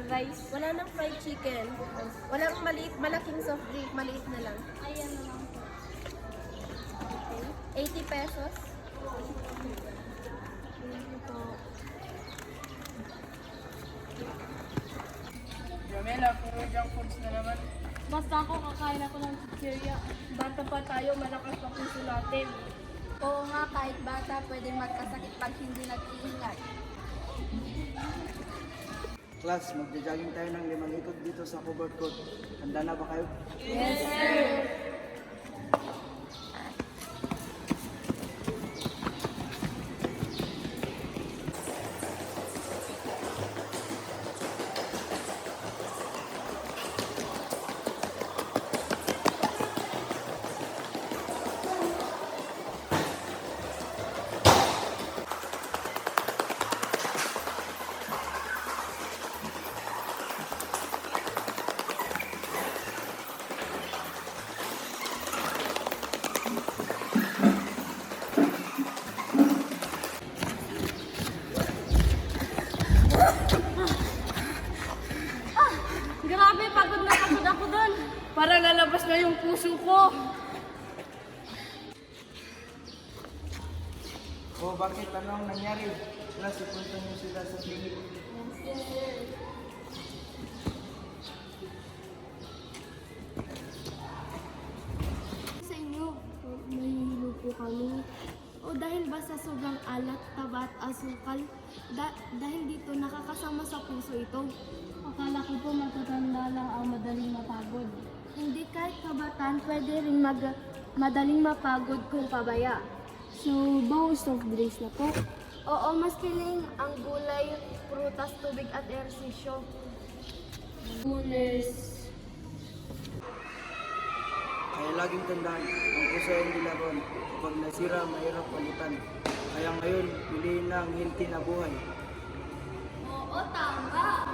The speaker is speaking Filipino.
rice. Wala nang fried chicken. Walang maliit, malaking soft drink. Maliit na lang. Ayan na lang po. Okay. 80 pesos. Ito. Jamela, puro junk foods na naman. Basta ako kakain ako ng chichirya. Bata pa tayo, malakas pa puso natin. Oo nga, kahit bata pwedeng magkasakit pag hindi nag-iingat. Class, magja-jogging tayo ng 5 ikot dito sa covered court. Handa na ba kayo? Yes, sir! Grabe, pagod na pagod ako doon. Para lalabas na yung puso ko. Oh, bakit? Ano ang nangyari? Class, ipunta niyo sila sa clinic. Sa inyo, mahihilo po kami. O dahil ba sa sobrang alat, taba at asukal, dahil dito nakakasama sa puso ito. Akala ko po matatanda lang ang madaling mapagod. Hindi, kahit kabataan pwede rin madaling mapagod kung pabaya. So, bawal soft drinks na po? Oo, mas piling ang gulay, prutas, tubig at ehersisyo. Nurse. Kaya laging tandaan, ang puso ay hindi laron. Kapag nasira, mahirap palitan. Kaya ngayon, piliin na ang healthy na buhay. Oo, tama.